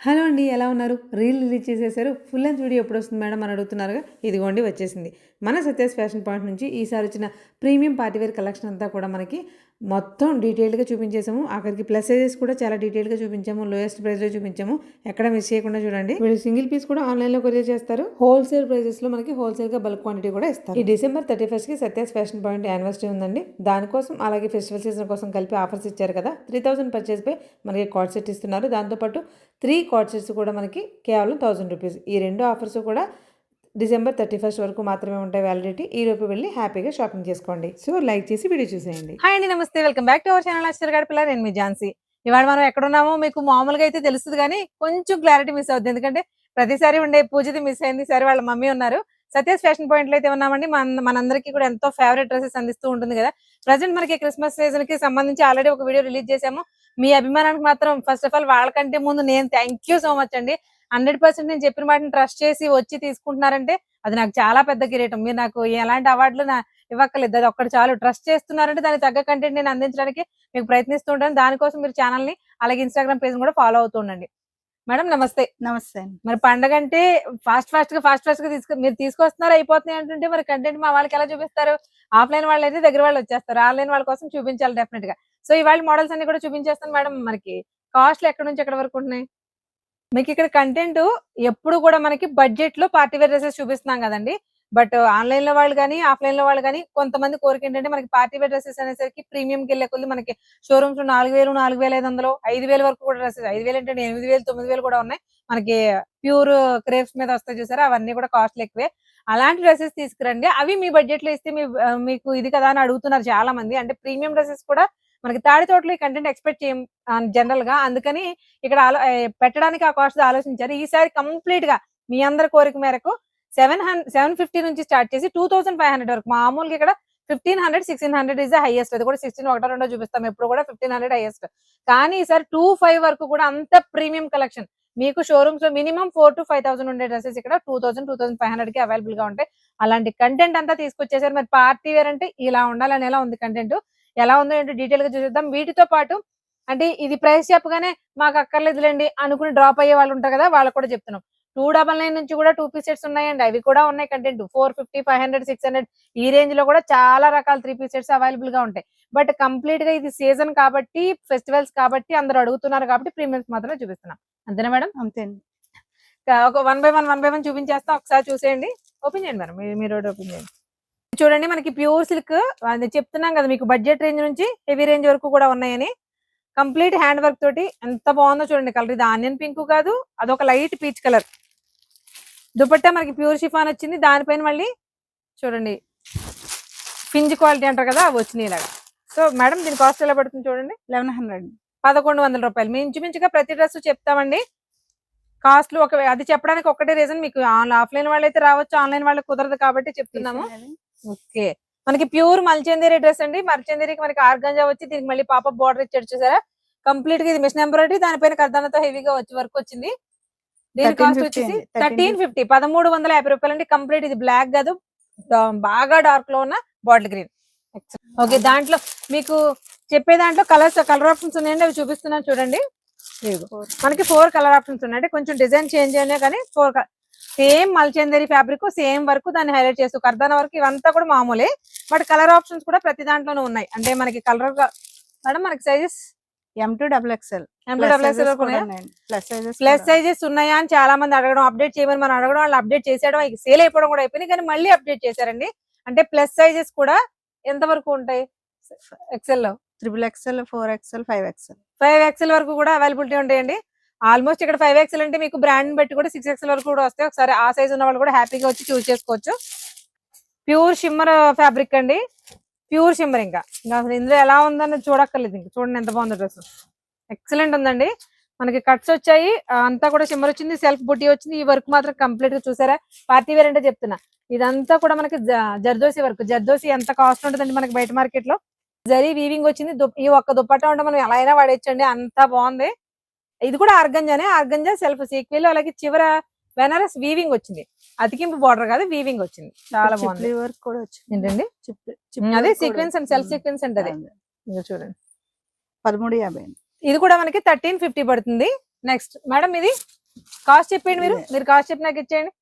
Hello అండి. ఎలా ఉన్నారు? రీల్ రిలీజ్ చేసేసారు. ఫుల్ లెంగ్త్ వీడియో ఎప్పుడొస్తుంది మేడం అని అడుగుతున్నారుగా. ఇదిగోండి వచ్చేసింది. మన సత్యాస్ ఫ్యాషన్ పాయింట్ నుంచి ఈసారి వచ్చిన ప్రీమియం పార్టీ వేర్ కలెక్షన్ అంతా కూడా మనకి మొత్తం డీటెయిల్డ్‌గా చూపించేసాము. ఆఖరికి ప్లస్ సైజెస్ కూడా చాలా డీటెయిల్డ్‌గా చూపించాము. లోయెస్ట్ ప్రైస్‌లో చూపించాము. ఎక్కడ మిస్ చేయకుండా చూడండి. వీళ్ళు సింగిల్ పీస్ కూడా ఆన్‌లైన్‌లో కొరియర్ చేస్తారు. హోల్‌సేల్ ప్రైజెస్‌లో మనకి హోల్‌సేల్‌గా బల్క్ క్వాంటిటీ కూడా ఇస్తారు. ఈ డిసెంబర్ 31కి సత్యాస్ ఫ్యాషన్ పాయింట్ యానివర్సరీ ఉందండి. దానికోసం అలాగే ఫెస్టివల్ సీజన్ కోసం కలిపి ఆఫర్స్ ఇచ్చారు కదా. 3000 పర్చేస్‌పై మనకి కార్డ్ సెట్ ఇస్తున్నారు. దాంతోపాటు 3 కార్డ్ సెట్స్ కూడా మనకి కేవలం 1000 రూపీస్. ఈ రెండు ఆఫర్స్ కూడా డిసెంబర్ 31 వరకు మాత్రమే ఉంటాయి వ్యాలిడిటీ. ఈలోపు వెళ్ళి హ్యాపీగా షాపింగ్ చేసుకోండి. సో లైక్ చేసి వీడియో చూసేయండి. హాయ్ అండి, నమస్తే, welcome back to our channel Akshar Gadapala. నేను మీ ఝాన్సీ. ఇవాళ మనం ఎక్కడున్నామో మీకు మామూలుగా అయితే తెలుస్తుంది కానీ కొంచెం క్లారిటీ మిస్ అవుతుంది. ఎందుకంటే ప్రతిసారి ఉండే పూజది మిస్ అయింది. సరే, వాళ్ళ మమ్మీ ఉన్నారు. సత్యాస్ ఫ్యాషన్ పాయింట్ లో అయితే ఉన్నామండి. మనందరికీ కూడా ఎంతో ఫేవరెట్ డ్రెస్సెస్ అందిస్తూ ఉంటుంది కదా. ప్రజెంట్ మనకి క్రిస్మస్ సీజన్ కి సంబంధించి ఆల్రెడీ ఒక వీడియో రిలీజ్ చేసాము. మీ అభిమానానికి మాత్రం ఫస్ట్ ఆఫ్ ఆల్ వాళ్ళకంటే ముందు నేను థ్యాంక్ యూ సో మచ్ అండి. 100% నేను చెప్పిన వాటిని ట్రస్ట్ చేసి వచ్చి తీసుకుంటున్నారంటే అది నాకు చాలా పెద్ద కిరీటం. మీరు నాకు ఎలాంటి అవార్డులు ఇవ్వక్కర్లేదు, అది ఒక్కటి చాలు. ట్రస్ట్ చేస్తున్నారంటే దానికి తగ్గ కంటెంట్ నేను అందించడానికి మీకు ప్రయత్నిస్తూ ఉంటాను. దానికోసం మీరు ఛానల్ ని అలాగే ఇన్స్టాగ్రామ్ పేజ్ కూడా ఫాలో అవుతూ ఉండండి. మేడం నమస్తే. నమస్తే అండి. మరి పండగ అంటే ఫాస్ట్ ఫాస్ట్ గా మీరు తీసుకొస్తున్నారు, అయిపోతున్నాయి అంటుంటే మరి కంటెంట్ మా వాళ్ళకి ఎలా చూపిస్తారు? ఆఫ్లైన్ వాళ్ళు అయితే దగ్గర వాళ్ళు వచ్చేస్తారు, ఆన్లైన్ వాళ్ళ కోసం చూపించాలి డెఫినెట్ గా. సో ఇవాళ మోడల్స్ అన్ని కూడా చూపించేస్తాను మేడం. మనకి కాస్ట్లు ఎక్కడ నుంచి ఎక్కడ వరకు ఉంటున్నాయి? మీకు ఇక్కడ కంటెంట్ ఎప్పుడు కూడా మనకి బడ్జెట్ లో పార్టీ వేర్ డ్రెసెస్ చూపిస్తున్నాం కదండి. బట్ ఆన్లైన్ లో వాళ్ళు కానీ ఆఫ్లైన్ లో వాళ్ళు కానీ కొంతమంది కోరిక ఏంటంటే మనకి పార్టీ వేర్ డ్రెసెస్ అనేసరికి ప్రీమియం కి వెళ్ళే కొద్ది మనకి షోరూమ్స్ 4000, 4500, 5000 వరకు కూడా డ్రెసెస్. 5000 అంటే 8000, 9000 కూడా ఉన్నాయి. మనకి ప్యూర్ క్రేప్స్ మీద వస్తాయి చూసారా, అవన్నీ కూడా కాస్ట్లు ఎక్కువే. అలాంటి డ్రెసెస్ తీసుకురండి. అవి మీ బడ్జెట్ లో ఇస్తే మీకు ఇది కదా అని అడుగుతున్నారు చాలా మంది. అంటే ప్రీమియం డ్రెసెస్ కూడా మనకి తాడి తోటలో ఈ కంటెంట్ ఎక్స్పెక్ట్ చేయం జనరల్ గా. అందుకని ఇక్కడ పెట్టడానికి ఆ కాస్ట్ ఆలోచించారు. ఈసారి కంప్లీట్ గా మీ అందరి కోరిక మేరకు 750 నుంచి స్టార్ట్ చేసి 2500 వరకు. మామూలుగా ఇక్కడ 1500, 1600 ఇస్ ద హైయెస్ట్. అది కూడా 16 ఒకటో రెండో చూపిస్తాం, ఎప్పుడు కూడా 1500 హైయెస్ట్. కానీ ఈసారి 25 వరకు కూడా అంత ప్రీమియం కలెక్షన్ మీకు షోరూమ్స్ లో మినిమం 4,000 to 5,000 ఉండే డ్రెసెస్ ఇక్కడ 2000, 2500 కి అవైలబుల్ గా ఉంటాయి. అలాంటి కంటెంట్ అంతా తీసుకొచ్చేసారు. మరి పార్టీ వేర్ అంటే ఇలా ఉండాలని ఎలా ఉంది కంటెంట్, ఎలా ఉందో ఏంటో డీటెయిల్ గా చూసేద్దాం. వీటితో పాటు అంటే ఇది ప్రైస్ చెప్పగానే మాకు అక్కర్లేదులేండి అనుకుని డ్రాప్ అయ్యే వాళ్ళు ఉంటారు కదా, వాళ్ళకి కూడా చెప్తున్నాం. 299 నుంచి కూడా 2 పీస్ సెట్స్ ఉన్నాయండి. అవి కూడా ఉన్నాయి కంటెంట్. 450, 500, 600 ఈ రేంజ్ లో కూడా చాలా రకాల 3 పీస్ సెట్స్ అవైలబుల్ గా ఉంటాయి. బట్ కంప్లీట్ గా ఇది సీజన్ కాబట్టి, ఫెస్టివల్స్ కాబట్టి అందరూ అడుగుతున్నారు కాబట్టి ప్రీమియమ్స్ మాత్రమే చూపిస్తున్నాం. అంతేనా మేడం? అంతే అండి. ఒక వన్ బై వన్ చూపించేస్తాం. ఒకసారి చూసేయండి. ఓపెన్ చేయండి మేడం, మీరు ఓపెన్ చేయండి. చూడండి, మనకి ప్యూర్ సిల్క్ చెప్తున్నాం కదా, మీకు బడ్జెట్ రేంజ్ నుంచి హెవీ రేంజ్ వరకు కూడా ఉన్నాయని. కంప్లీట్ హ్యాండ్ వర్క్ తోటి ఎంత బాగుందో చూడండి. కలర్ ఇది ఆనియన్ పింక్ కాదు, అదొక లైట్ పీచ్ కలర్. దుపట్టా మనకి ప్యూర్ షిఫాన్ వచ్చింది. దానిపైన మళ్ళీ చూడండి పింజ్ క్వాలిటీ అంటారు కదా, అవి వచ్చినాయి ఇలాగా. సో మేడం దీని కాస్ట్ ఎలా పడుతుంది చూడండి. 1100, 1100 రూపాయలు. మేము ఇంచుమించుగా ప్రతి డ్రెస్ చెప్తామండి కాస్ట్లు. అది చెప్పడానికి ఒకటే రీజన్, మీకు ఆఫ్లైన్ వాళ్ళైతే రావచ్చు, ఆన్లైన్ వాళ్ళకి కుదరదు కాబట్టి చెప్తున్నాము. ఓకే, మనకి ప్యూర్ మల్చందేరి డ్రెస్ అండి. మల్చందేరికి మనకి ఆర్గంజా వచ్చి దీనికి మళ్ళీ పాప బార్డర్ ఇచ్చాడు చూసారా. కంప్లీట్ గా ఇది మిషన్ ఎంబ్రాయిడరీ, దానిపైన కర్దానతో హెవీగా వచ్చి వర్క్ వచ్చింది. దీని కాస్ట్ వచ్చేసి 1350, 1350 రూపాయలు అండి. కంప్లీట్ ఇది బ్లాక్ కాదు, బాగా డార్క్ లో ఉన్న బాటిల్ గ్రీన్. ఓకే, దాంట్లో మీకు చెప్పే దాంట్లో కలర్ ఆప్షన్స్ ఉన్నాయండి, అవి చూపిస్తున్నాను చూడండి. మనకి 4 కలర్ ఆప్షన్స్ ఉన్నాయి. కొంచెం డిజైన్ చేంజ్ అయినా కానీ 4 సేమ్ మల్చందేరి ఫ్యాబ్రిక్, సేమ్ వర్క్, దాన్ని హైలైట్ చేస్తూ కర్దాన వర్క్, ఇవంతా కూడా మామూలే. బట్ కలర్ ఆప్షన్స్ కూడా ప్రతి దాంట్లోనూ ఉన్నాయి. అంటే మనకి కలర్ మేడం మనకి సైజెస్ M2XXL, ప్లస్ సైజెస్ ఉన్నాయా అని చాలా మంది అడగడం, అప్డేట్ చేయమని మనం అడగడం, వాళ్ళు అప్డేట్ చేసేయడం, సేల్ అయిపోవడం కూడా అయిపోయింది. కానీ మళ్ళీ అప్డేట్ చేశారండి. అంటే ప్లస్ సైజెస్ కూడా ఎంత వరకు ఉంటాయి? ఎక్సెల్ లో XXL, 4XL, 5XL, 5XL వరకు కూడా అవైలబిలిటీ ఉంటాయండి. ఆల్మోస్ట్ ఇక్కడ 5XL అంటే మీకు బ్రాండ్ బట్టి కూడా 6XL వరకు కూడా వస్తాయి. ఒకసారి ఆ సైజ్ ఉన్న వాళ్ళు కూడా హ్యాపీగా వచ్చి చూస్ చేసుకోవచ్చు. ప్యూర్ షిమ్మర్ ఫ్యాబ్రిక్ అండి, ప్యూర్ షిమ్మర్. ఇంకా అసలు ఇందులో ఎలా ఉందని చూడక్కర్లేదు. ఇంకా చూడండి ఎంత బాగుంది డ్రెస్, ఎక్సలెంట్ ఉందండి. మనకి కట్స్ వచ్చాయి, అంతా కూడా షిమ్మర్ వచ్చింది, సెల్ఫ్ బుట్టి వచ్చింది. ఈ వర్క్ మాత్రం కంప్లీట్ గా చూసారా, పార్టీ వేర్ అంటే చెప్తున్నా. ఇదంతా కూడా మనకి జర్దోసి వర్క్. జర్దోసి ఎంత కాస్ట్ ఉంటుందండి మనకి బయట మార్కెట్ లో. జరీ వీవింగ్ వచ్చింది. ఈ ఒక్క దుప్పట్టా ఉంటే మనం ఎలా అయినా వాడేయచ్చండి, అంత బాగుంది. ఇది కూడా ఆర్గంజానే, ఆర్గంజా సెల్ఫ్ సీక్వెల్, అలాగే చివర బెనారస్ వీవింగ్ వచ్చింది. అతికింపు బార్డర్ కాదు, వీవింగ్ వచ్చింది. చాలా బాగుంది. వర్క్ కూడా వచ్చింది ఏంటండి, అదే సీక్వెన్స్ అండ్ సెల్ఫ్ సీక్వెన్స్ అంటే చూడండి. 1350. ఇది కూడా మనకి 1350 పడుతుంది. నెక్స్ట్ మేడం ఇది కాస్ట్ చెప్పండి, మీరు కాస్ట్ చెప్పి నాకు ఇచ్చేయండి.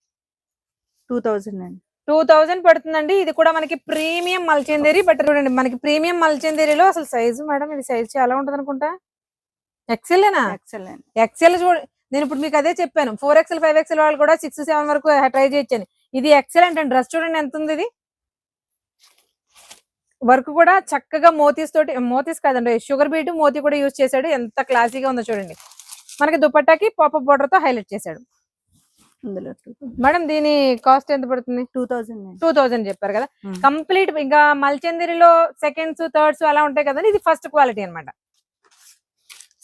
2000 అండి. 2000 పడుతుందండి. ఇది కూడా మనకి ప్రీమియం మల్చందేరి. బట్ చూడండి మనకి ప్రీమియం మల్చందేరిలో అసలు సైజు మేడం, ఇది సైజ్ చాలా ఉంటది అనుకుంటా. ఎక్సెల్నా? ఎక్సెల్ అండి. ఎక్సెల్ నేను ఇప్పుడు మీకు అదే చెప్పాను, 4XL 5XL వాళ్ళు కూడా 6, 7 వరకు ట్రై చేయొచ్చని. ఇది ఎక్సలెంట్ అండి. డ్రెస్ చూడండి ఎంత ఉంది. ఇది వర్క్ కూడా చక్కగా మోతీస్ కాదండి, షుగర్ బీట్ మోతీ కూడా యూజ్ చేశాడు. ఎంత క్లాసీగా ఉందో చూడండి. మనకి దుపట్టాకి పాపప్ బోర్డర్ తో హైలైట్ చేశాడు. ఇందులో మేడం దీని కాస్ట్ ఎంత పడుతుంది? 2000 చెప్పారు కదా. కంప్లీట్ ఇంకా మల్చందేరిలో సెకండ్స్, థర్డ్స్ అలా ఉంటాయి కదండి. ఇది ఫస్ట్ క్వాలిటీ అన్నమాట.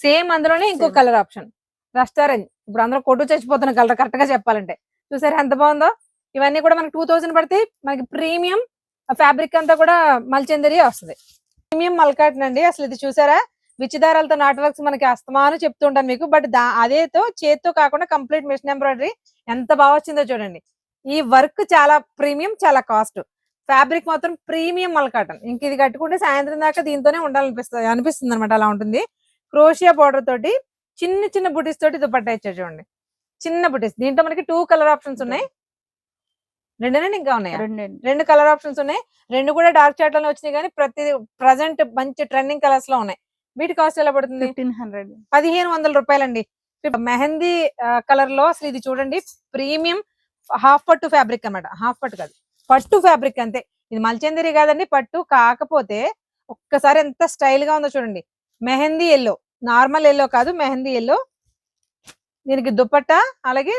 సేమ్ అందులోనే ఇంకో కలర్ ఆప్షన్ రెస్టారెంట్. ఇప్పుడు అందరూ కొట్టు చచ్చిపోతున్న కలర్ కరెక్ట్ గా చెప్పాలంటే. చూసారా ఎంత బాగుందో. ఇవన్నీ కూడా మనకి 2000 పడితే మనకి ప్రీమియం ఫ్యాబ్రిక్ అంతా కూడా మల్చందేరి వస్తుంది. ప్రీమియం మల్కాటన్ అండి. అసలు ఇది చూసారా, విచ్చిదారాలతో నాట్ వర్క్స్ మనకి అస్తమాను చెప్తూ ఉంటాను మీకు. బట్ అదేతో చేత్తో కాకుండా కంప్లీట్ మిషన్ ఎంబ్రాయిడరీ ఎంత బాగా వచ్చిందో చూడండి. ఈ వర్క్ చాలా ప్రీమియం, చాలా కాస్ట్. ఫ్యాబ్రిక్ మాత్రం ప్రీమియం మల్కాటన్. ఇంక ఇది కట్టుకుంటే సాయంత్రం దాకా దీంతోనే అనిపిస్తుంది అనమాట. అలా ఉంటుంది. క్రోషియా బోర్డర్ తోటి చిన్న చిన్న బుటీస్ తోటి దుపట్టా ఇచ్చారు చూడండి. చిన్న బుటీస్. దీంట్లో మనకి 2 కలర్ ఆప్షన్స్ ఉన్నాయి. రెండేనండి ఇంకా ఉన్నాయి? 2 కలర్ ఆప్షన్స్ ఉన్నాయి. 2 కూడా డార్క్ చాట్ లోనే వచ్చినాయి, కానీ ప్రజెంట్ మంచి ట్రెండింగ్ కలర్స్ లో ఉన్నాయి. వీటి కాస్ట్ ఎలా పడుతుంది? 1500 రూపాయలండి. మెహందీ కలర్ లో అసలు ఇది చూడండి, ప్రీమియం హాఫ్ పట్టు ఫ్యాబ్రిక్ అన్నమాట. హాఫ్ పట్టు కాదు, పట్టు ఫ్యాబ్రిక్ అంతే. ఇది మల్చందేరి కాదండి, పట్టు. కాకపోతే ఒక్కసారి ఎంత స్టైల్ గా ఉందో చూడండి. మెహందీ ఎల్లో, నార్మల్ ఎల్లో కాదు, మెహందీ ఎల్లో. దీనికి దుపట్టా, అలాగే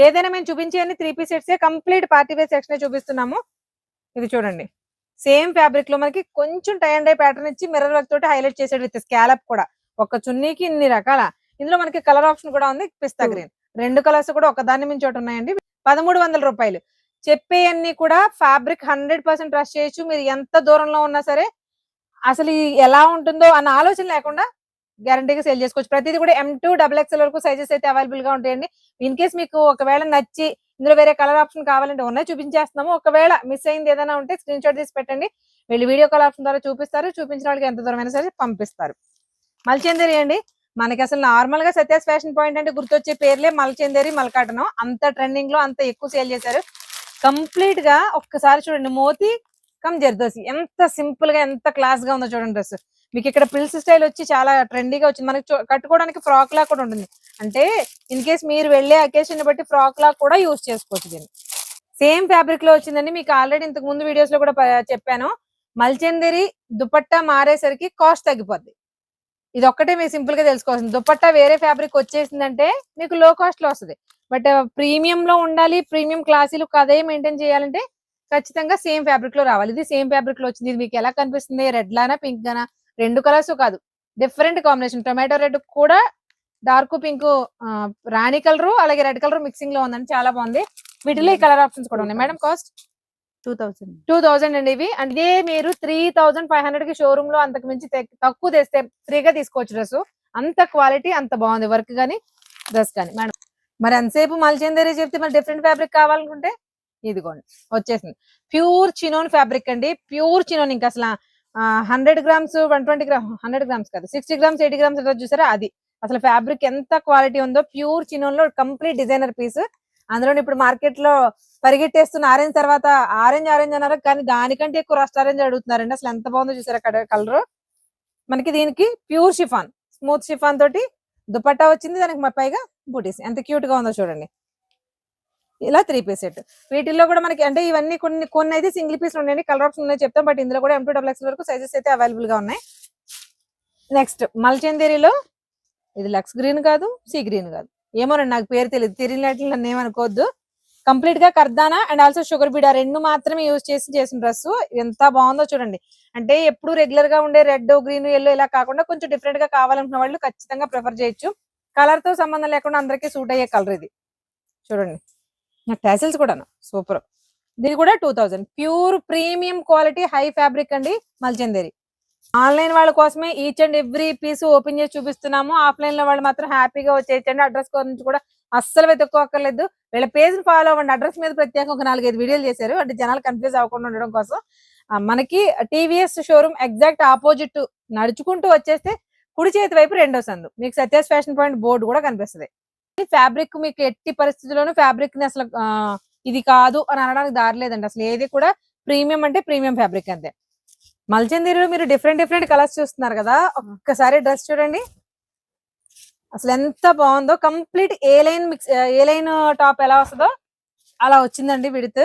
ఏదైనా మేము చూపించేయని 3 piece sets, complete party wear section చూపిస్తున్నాము. ఇది చూడండి, సేమ్ ఫ్యాబ్రిక్ లో మనకి కొంచెం టై అండ్ డై ప్యాటర్న్ ఇచ్చి మిర్రర్ వర్క్ తోటి హైలైట్ చేసాడు విత్ స్కాలప్ కూడా. ఒక చున్నీకి ఇన్ని రకాల. ఇందులో మనకి కలర్ ఆప్షన్ కూడా ఉంది, పిస్తా గ్రీన్. 2 కలర్స్ కూడా ఒకదాన్ని మించి ఒకటి ఉన్నాయండి. 1300 రూపాయలు. చెప్పేయన్ని కూడా ఫ్యాబ్రిక్ 100% ట్రస్ట్ చేయొచ్చు. మీరు ఎంత దూరంలో ఉన్నా సరే అసలు ఎలా ఉంటుందో అన్న ఆలోచన లేకుండా గ్యారంటీగా సేల్ చేసుకోవచ్చు. ప్రతిదీ కూడా M2 XXL వరకు సైజెస్ అయితే అవైలబుల్ గా ఉంటాయండి. ఇన్ కేస్ మీకు ఒకవేళ నచ్చి ఇందులో వేరే కలర్ ఆప్షన్ కావాలంటే ఉన్నాయి, చూపించేస్తున్నాము. ఒకవేళ మిస్ అయింది ఏదైనా ఉంటే స్క్రీన్ షాట్ తీసి పెట్టండి. వీళ్ళు వీడియో కాల్ ఆప్షన్ ద్వారా చూపిస్తారు. చూపించిన వాళ్ళకి ఎంత దూరమైనా సరే పంపిస్తారు. మల్చందేరి అండి, మనకి అసలు నార్మల్ గా సత్యాస్ ఫ్యాషన్ పాయింట్ అంటే గుర్తొచ్చే పేర్లే మల్చందేరి, మల్కాటన్. అంత ట్రెండింగ్ లో అంత ఎక్కువ సేల్ చేశారు. కంప్లీట్ గా ఒక్కసారి చూడండి, మోతీ కమ్ జర్దోసి ఎంత సింపుల్ గా ఎంత క్లాస్ గా ఉందో చూడండి. డ్రెస్ మీకు ఇక్కడ పిల్స్ స్టైల్ వచ్చి చాలా ట్రెండీగా వచ్చింది. మనకి కట్టుకోవడానికి ఫ్రాక్ లా కూడా ఉంటుంది. అంటే ఇన్ కేస్ మీరు వెళ్లే అకేషన్ బట్టి ఫ్రాక్ లా కూడా యూజ్ చేసుకోవచ్చు. దీన్ని సేమ్ ఫ్యాబ్రిక్ లో వచ్చిందండి. మీకు ఆల్రెడీ ఇంతకు ముందు వీడియోస్ లో కూడా చెప్పాను, మల్చందేరి దుపట్టా మారేసరికి కాస్ట్ తగ్గిపోద్ది. ఇది ఒక్కటే మీరు సింపుల్ గా తెలుసుకోవాల్సింది. దుపట్టా వేరే ఫ్యాబ్రిక్ వచ్చేసిందంటే మీకు లో కాస్ట్ లో వస్తుంది. బట్ ప్రీమియం లో ఉండాలి, ప్రీమియం క్లాసీలు అదే మెయింటైన్ చేయాలంటే ఖచ్చితంగా సేమ్ ఫ్యాబ్రిక్ లో రావాలి. ఇది సేమ్ ఫ్యాబ్రిక్ లో వచ్చింది. ఇది మీకు ఎలా కనిపిస్తుంది? రెడ్ లానా, పింక్ గానా? 2 కలర్స్ కాదు, డిఫరెంట్ కాంబినేషన్. టొమాటో రెడ్ కూడా డార్క్ పింక్, రాణి కలర్, అలాగే రెడ్ కలర్ మిక్సింగ్ లో ఉందండి. చాలా బాగుంది. వీటిలో ఈ కలర్ ఆప్షన్స్ కూడా ఉన్నాయి. మేడం కాస్ట్ 2000 అండి ఇవి. అంటే ఇదే మీరు 3500 కి షోరూమ్ లో అంతకు మించి తక్కువ తెస్తే ఫ్రీగా తీసుకోవచ్చు డ్రెస్. అంత క్వాలిటీ, అంత బాగుంది వర్క్ గానీ డ్రెస్ కానీ. మేడం మరి ఎంతసేపు మల్చందేరి చెప్తే మరి డిఫరెంట్ ఫ్యాబ్రిక్ కావాలనుకుంటే ఇదిగోండి వచ్చేసింది. ప్యూర్ చినోన్ ఫ్యాబ్రిక్ అండి. Pure chinon. ఇంకా అసలు 100 గ్రామ్స్ 120 గ్రామ్స్ 100 గ్రామ్స్ కాదు, 60 గ్రామ్స్ 80 గ్రామ్స్ చూసారా, అది అసలు ఫ్యాబ్రిక్ ఎంత క్వాలిటీ ఉందో. ప్యూర్ చినోన్ లో కంప్లీట్ డిజైనర్ పీస్. అందులో ఇప్పుడు మార్కెట్ లో పరిగెట్టేస్తున్న ఆరెంజ్ తర్వాత ఆరెంజ్ అన్నారు, కానీ దానికంటే ఎక్కువ రస్ట్ ఆరెంజ్ అడుగుతున్నారండి. అసలు ఎంత బాగుందో చూసారా కలర్. మనకి దీనికి ప్యూర్ షిఫాన్, స్మూత్ షిఫాన్ తోటి దుపట్టా వచ్చింది. దానికి పైగా బూటీస్. ఎంత క్యూట్ గా ఉందో చూడండి. ఇలా 3 పీస్ సెట్. వీటిల్లో కూడా మనకి అంటే ఇవన్నీ కొన్ని అయితే సింగిల్ పీస్ ఉన్నాయండి. కలర్ ఆప్షన్ ఉన్నాయి చెప్తాం. బట్ ఇందులో కూడా M2 XXL వరకు సైజెస్ అయితే అవైలబుల్ గా ఉన్నాయి. నెక్స్ట్ మల్చందేరిలో ఇది లక్స్ గ్రీన్ కాదు, సీ గ్రీన్ కాదు, ఏమోనండి నాకు పేరు తెలియదు. తిరిగినట్లు నన్ను ఏమనుకోవద్దు. కంప్లీట్ గా కర్దానా అండ్ ఆల్సో షుగర్ బీడా 2 మాత్రమే యూజ్ చేసిన డ్రెస్. ఎంత బాగుందో చూడండి. అంటే ఎప్పుడు రెగ్యులర్ గా ఉండే రెడ్, గ్రీన్, ఎల్లో ఇలా కాకుండా కొంచెం డిఫరెంట్ గా కావాలనుకున్న వాళ్ళు ఖచ్చితంగా ప్రిఫర్ చేయొచ్చు. కలర్ తో సంబంధం లేకుండా అందరికీ సూట్ అయ్యే కలర్ ఇది. చూడండి టాసిల్స్ కూడా సూపర్. ఇది కూడా 2000. Pure premium quality high fabric అండి మల్చందేరి. ఆన్లైన్ వాళ్ళ కోసమే each and every piece open చేసి చూపిస్తున్నాము. ఆఫ్లైన్ లో వాళ్ళు మాత్రం హ్యాపీగా వచ్చేయచ్చండి. అడ్రస్ గురించి కూడా అస్సలు వెతుక్కోక్కర్లేదు. వీళ్ళ పేజ్ ఫాలో అవ్వండి. అడ్రస్ మీద ప్రత్యేకంగా ఒక 4-5 వీడియోలు చేశారు. అంటే జనాలు కన్ఫ్యూజ్ అవ్వకుండా ఉండడం కోసం. మనకి TVS షోరూమ్ ఎగ్జాక్ట్ ఆపోజిట్ నడుచుకుంటూ వచ్చేస్తే కుడి చేతి వైపు రెండో సందు. మీకు సత్యాస్ ఫ్యాషన్ పాయింట్ బోర్డు కూడా కనిపిస్తుంది. ఫ్యాబ్రిక్ మీకు ఎట్టి పరిస్థితుల్లోనూ ఫ్యాబ్రిక్ ని అసలు ఇది కాదు అని అనడానికి దారి లేదండి. అసలు ఏది కూడా ప్రీమియం అంటే ప్రీమియం ఫ్యాబ్రిక్ అంతే. మల్చందీరిలో మీరు డిఫరెంట్ డిఫరెంట్ కలర్స్ చూస్తున్నారు కదా, ఒక్కసారి డ్రెస్ చూడండి అసలు ఎంత బాగుందో. కంప్లీట్ ఏ లైన్ టాప్ ఎలా వస్తుందో అలా వచ్చిందండి. విడ్త్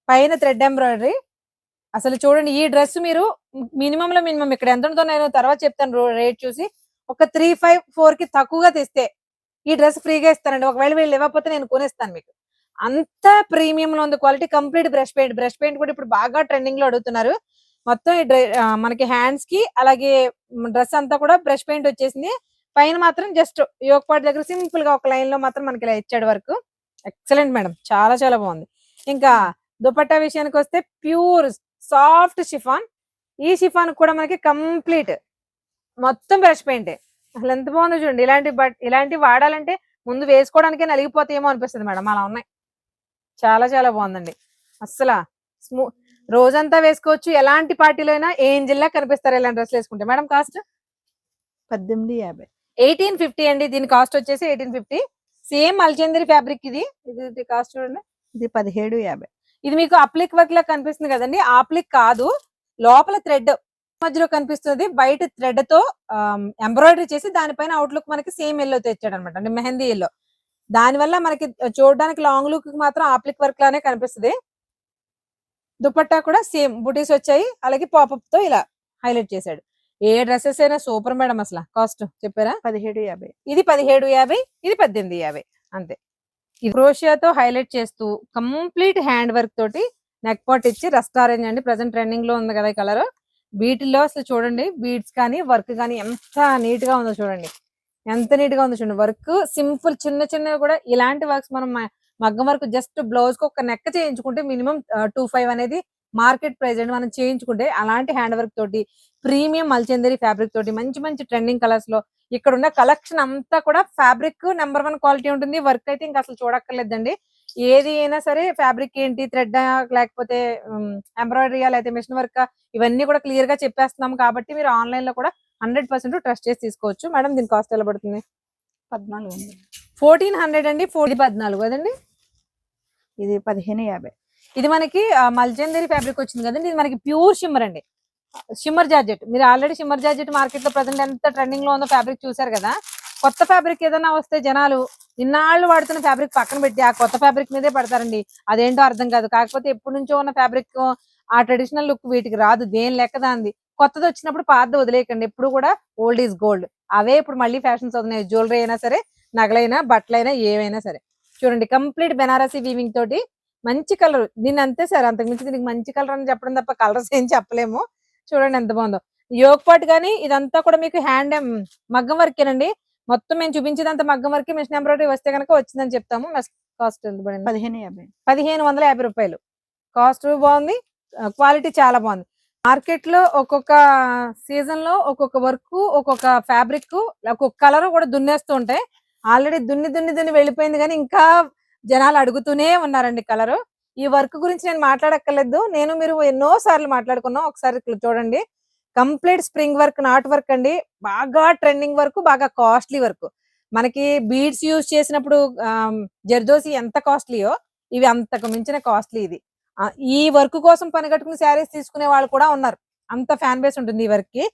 పైన థ్రెడ్ ఎంబ్రాయిడరీ. అసలు చూడండి ఈ డ్రెస్ మీరు మినిమం లో మినిమం ఇక్కడ ఎంత ఉంటుందో నేను తర్వాత చెప్తాను రేట్ చూసి, ఒక 354 కి తక్కువగా తెస్తే ఈ డ్రెస్ ఫ్రీగా ఇస్తానండి. ఒకవేళ వీళ్ళు ఇవ్వకపోతే నేను కొనేస్తాను మీకు. అంత ప్రీమియం లో ఉంది క్వాలిటీ. కంప్లీట్ బ్రష్ పెయింట్ కూడా ఇప్పుడు బాగా ట్రెండింగ్ లో అడుగుతున్నారు. మొత్తం మనకి హ్యాండ్స్ కి అలాగే డ్రెస్ అంతా కూడా బ్రష్ పెయింట్ వచ్చేసింది. పైన మాత్రం జస్ట్ యోక్ పార్ట్ దగ్గర సింపుల్ గా ఒక లైన్ లో మాత్రం మనకి ఇలా ఇచ్చాడు వరకు. ఎక్సలెంట్ మేడం, చాలా చాలా బాగుంది. ఇంకా దుపట్టా విషయానికి వస్తే ప్యూర్ సాఫ్ట్ షిఫాన్. ఈ షిఫాన్ కూడా మనకి కంప్లీట్ మొత్తం బ్రష్ పెయింట్. అసలు ఎంత బాగుందో చూడండి. ఇలాంటివి వాడాలంటే ముందు వేసుకోవడానికే నలిగిపోతాయేమో అనిపిస్తుంది మేడం, అలా ఉన్నాయి. చాలా చాలా బాగుందండి. అస్సలు రోజంతా వేసుకోవచ్చు. ఎలాంటి పార్టీలో అయినా ఏంజిల్ లా కనిపిస్తారు ఇలాంటి డ్రెస్లు వేసుకుంటే. Madam cost 1850. 1850 అండి. దీని కాస్ట్ వచ్చేసి 1850. సేమ్ మల్చందరి ఫ్యాబ్రిక్ ఇది కాస్ట్ చూడండి. ఇది 1750. ఇది మీకు అప్లిక్ వర్క్ లా కనిపిస్తుంది కదండి, అప్లిక్ కాదు, లోపల థ్రెడ్ మధ్యలో కనిపిస్తుంది. వైట్ థ్రెడ్ తో ఎంబ్రాయిడరీ చేసి దానిపైన అవుట్లుక్ మనకి సేమ్ ఎల్లో తెచ్చాడు అనమాట, అంటే మెహందీ ఎల్లో. దానివల్ల మనకి చూడడానికి లాంగ్ లుక్ మాత్రం అప్లిక్ వర్క్ లానే కనిపిస్తుంది. దుపట్టా కూడా సేమ్ బుటీస్ వచ్చాయి, అలాగే పాపప్ తో ఇలా హైలైట్ చేశాడు. ఏ డ్రెస్సెస్ అయినా సూపర్ మేడం. అసలు కాస్ట్ చెప్పారా? 1750. ఇది 1750, ఇది 1850 అంతే. ఈ క్రోషియాతో హైలైట్ చేస్తూ కంప్లీట్ హ్యాండ్ వర్క్ తోటి నెక్ పాట్ ఇచ్చి రస్ట్ ఆరెంజ్ అండి, ప్రెసెంట్ ట్రెండింగ్ లో ఉంది కదా ఈ కలర్. వీటిల్లో అసలు చూడండి బీడ్స్ కానీ వర్క్ కానీ ఎంత నీట్ గా ఉందో చూడండి, ఎంత నీట్ గా ఉందో చూడండి. వర్క్ సింపుల్ చిన్న చిన్నవి కూడా ఇలాంటి వర్క్స్ మనం మగ్గం వర్క్ జస్ట్ బ్లౌజ్ కు ఒక నెక్ చేయించుకుంటే మినిమం 25 అనేది మార్కెట్ ప్రైస్ అండి. మనం చేయించుకుంటే అలాంటి హ్యాండ్ వర్క్ తోటి ప్రీమియం మల్చందరి ఫ్యాబ్రిక్ తోటి మంచి మంచి ట్రెండింగ్ కలర్స్ లో ఇక్కడ ఉన్న కలెక్షన్ అంతా కూడా ఫ్యాబ్రిక్ నెంబర్ 1 క్వాలిటీ ఉంటుంది. వర్క్ అయితే ఇంకా అసలు చూడక్కర్లేదండి. ఏది అయినా సరే ఫ్యాబ్రిక్ ఏంటి, థ్రెడ్ లేకపోతే ఎంబ్రాయిడరీయా లేకపోతే మిషన్ వర్క్, ఇవన్నీ కూడా క్లియర్ గా చెప్పేస్తున్నాం కాబట్టి మీరు ఆన్లైన్ లో కూడా 100% ట్రస్ట్ చేసి తీసుకోవచ్చు. మేడం దీని కాస్ట్ ఎలా పడుతుంది? 1400. 1400 అండి. 14 కదండి. ఇది 1550. ఇది మనకి మల్చందరి ఫ్యాబ్రిక్ వచ్చింది కదండి. ఇది మనకి ప్యూర్ షిమ్మర్ అండి, షిమ్మర్ జార్జెట్. మీరు ఆల్రెడీ షిమ్మర్ జార్జెట్ మార్కెట్ లో ప్రజెంట్ ఎంత ట్రెండింగ్ లో ఉందో ఫ్యాబ్రిక్ చూసారు కదా. కొత్త ఫ్యాబ్రిక్ ఏదైనా వస్తే జనాలు ఇన్నాళ్ళు వాడుతున్న ఫ్యాబ్రిక్ పక్కన పెట్టి ఆ కొత్త ఫ్యాబ్రిక్ మీదే పడతారండి. అదేంటో అర్థం కాదు. కాకపోతే ఎప్పటి నుంచో ఉన్న ఫ్యాబ్రిక్ ఆ ట్రెడిషనల్ లుక్ వీటికి రాదు, దేని లెక్క దాంది. కొత్తది వచ్చినప్పుడు పాతది వదిలేయకండి. ఎప్పుడు కూడా ఓల్డ్ ఈజ్ గోల్డ్. అవే ఇప్పుడు మళ్ళీ ఫ్యాషన్స్ అవుతున్నాయి. జ్యువెలరీ అయినా సరే, నగలైనా, బట్టలైనా, ఏవైనా సరే. చూడండి కంప్లీట్ బెనారసీ వీవింగ్ తోటి మంచి కలర్. దీన్ని అంతే సార్, అంతకుమించి దీనికి మంచి కలర్ అని చెప్పడం తప్ప కలర్స్ ఏం చెప్పలేము. చూడండి ఎంత బాగుందో. యోక్ పాట్ గానీ ఇదంతా కూడా మీకు హ్యాండ్ మగ్గం వర్కేనండి. మొత్తం మేము చూపించేదంతా మగ్గం వర్క్. మిషన్ ఎంబ్రాయిడరీ వస్తే కనుక వచ్చిందని చెప్తాము. కాస్ట్ ఎంత పడింది? 1550. 1550 రూపాయలు. కాస్ట్ బాగుంది, క్వాలిటీ చాలా బాగుంది. మార్కెట్ లో ఒక్కొక్క సీజన్ లో ఒక్కొక్క వర్క్, ఒక్కొక్క ఫ్యాబ్రిక్, ఒక్కొక్క కలర్ కూడా దున్నేస్తూ ఉంటాయి. ఆల్రెడీ దున్ని వెళ్ళిపోయింది కానీ ఇంకా జనాలు అడుగుతూనే ఉన్నారండి కలర్. ఈ వర్క్ గురించి నేను మాట్లాడక్కర్లేదు, నేను మీరు ఎన్నో సార్లు మాట్లాడుకున్నాం. ఒకసారి చూడండి complete spring work, not work అండి. బాగా ట్రెండింగ్ వర్క్, బాగా కాస్ట్లీ వర్క్. మనకి బీడ్స్ యూజ్ చేసినప్పుడు జర్దోసి ఎంత కాస్ట్లీయో ఇవి అంతకు మించిన కాస్ట్లీ. ఇది ఈ వర్క్ కోసం పని కట్టుకుని శారీస్ తీసుకునే వాళ్ళు కూడా ఉన్నారు. అంత ఫ్యాన్ బేస్ ఉంటుంది ఈ వర్క్ కి.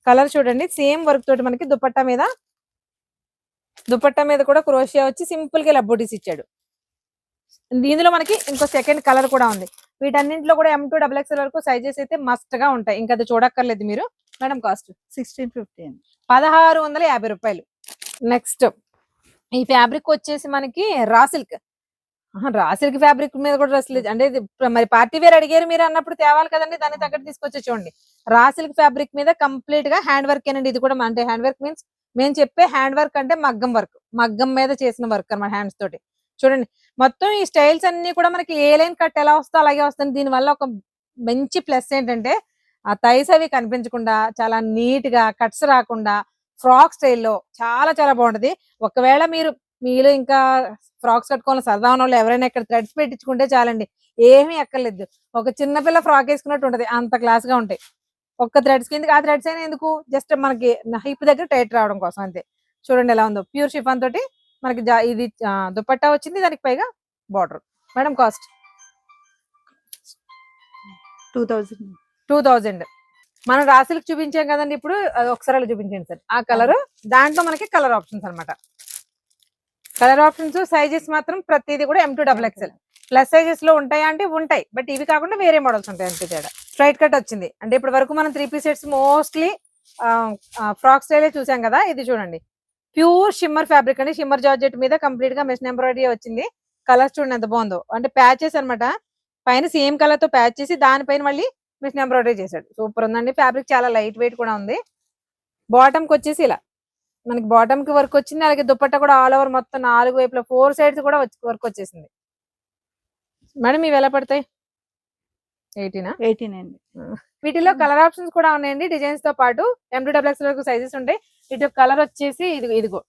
కలర్ చూడండి సేమ్ వర్క్ తోటి మనకి దుపట్టా మీద కూడా క్రోషియా వచ్చి సింపుల్ గా లబ్బోటీస్ ఇచ్చాడు. దీనిలో మనకి ఇంకో సెకండ్ కలర్ కూడా ఉంది. వీటన్నింటిలో కూడా M2 XXL వరకు సైజెస్ అయితే మస్ట్ గా ఉంటాయి, ఇంకా అది చూడక్కర్లేదు మీరు. Madam cost 1650. 1650 రూపాయలు. నెక్స్ట్ ఈ ఫ్యాబ్రిక్ వచ్చేసి మనకి రా సిల్క్ ఫ్యాబ్రిక్ మీద కూడా డ్రెస్ లేదు అంటే మరి పార్టీ వేర్ అడిగారు మీరు అన్నప్పుడు తేవాలి కదండి, దాన్ని తగ్గట్టు తీసుకొచ్చి చూడండి. రా సిల్క్ ఫ్యాబ్రిక్ మీద కంప్లీట్ గా హ్యాండ్ వర్క్ ఏనండి. ఇది కూడా అంటే హ్యాండ్ వర్క్ మీన్స్ మేము చెప్పే హ్యాండ్ వర్క్ అంటే మగ్గం వర్క్, మగ్గం మీద చేసిన వర్క్ అన్నమాట హ్యాండ్స్ తోటి. చూడండి మొత్తం ఈ స్టైల్స్ అన్ని కూడా మనకి ఏ లైన్ కట్ ఎలా వస్తుందో అలాగే వస్తుంది. దీనివల్ల ఒక మంచి ప్లస్ ఏంటంటే ఆ థైస్ అవి కనిపించకుండా చాలా నీట్ గా కట్స్ రాకుండా ఫ్రాక్ స్టైల్లో చాలా చాలా బాగుంటది. ఒకవేళ మీలో ఇంకా ఫ్రాక్స్ కట్టుకోవాలి సరదా ఉన్న వాళ్ళు ఎవరైనా ఇక్కడ థ్రెడ్స్ పెట్టించుకుంటే చాలండి, ఏమీ ఎక్కర్లేదు. ఒక చిన్నపిల్ల ఫ్రాక్ వేసుకున్నట్టు ఉంటది, అంత క్లాస్ గా ఉంటాయి. ఒక్క థ్రెడ్స్ కిందకి ఆ థ్రెడ్స్ అయినా ఎందుకు జస్ట్ మనకి హిప్ దగ్గర టైట్ రావడం కోసం అంతే. చూడండి ఎలా ఉందో, ప్యూర్ షిఫాన్ తోటి మనకి ఇది దుపట్టా వచ్చింది, దానికి పైగా బార్డర్. Madam cost 2000. 2000. మనం రాశులకు చూపించాం కదండి, ఇప్పుడు అది ఒకసారి అలా చూపించండి సార్. ఆ కలర్ దాంట్లో మనకి కలర్ ఆప్షన్స్ అన్నమాట. కలర్ ఆప్షన్స్ సైజెస్ మాత్రం ప్రతిదీ కూడా M2XXL ప్లస్ సైజెస్ లో ఉంటాయా అంటే ఉంటాయి, బట్ ఇవి కాకుండా వేరే మోడల్స్ ఉంటాయి అంతే తేడా. స్ట్రైట్ కట్ వచ్చింది అంటే ఇప్పటి వరకు మనం 3 పీస్ సెట్స్ మోస్ట్లీ ఫ్రాక్ స్టైలే చూసాం కదా. ఇది చూడండి ప్యూర్ షిమ్మర్ ఫ్యాబ్రిక్ అండి, షిమ్మర్ జార్జెట్ మీద కంప్లీట్ గా మెషిన్ ఎంబ్రాయిడరీ వచ్చింది. కలర్స్ చూడండి ఎంత బాగుందో, అంటే ప్యాచెస్ అన్నమాట. పైన సేమ్ కలర్ తో ప్యాచ్ చేసి దానిపైన మళ్ళీ మిషన్ ఎంబ్రాయిడరీ చేశాడు. సూపర్ ఉందండి, ఫ్యాబ్రిక్ చాలా లైట్ వెయిట్ కూడా ఉంది. బాటమ్ కి వచ్చేసి ఇలా మనకి బాటమ్ కి వర్క్ వచ్చింది, అలాగే దుపట్టా కూడా ఆల్ ఓవర్ మొత్తం 4 వైపులా 4 సైడ్స్ కూడా వర్క్ వచ్చేసింది. మేడం ఇవి ఎలా పడతాయి? 18 అండి. వీటిలో కలర్ ఆప్షన్స్ కూడా ఉన్నాయండి, డిజైన్స్ తో పాటు. M2XXL వరకు సైజెస్ ఉంటాయి. వీటి కలర్ వచ్చేసి ఇదిగో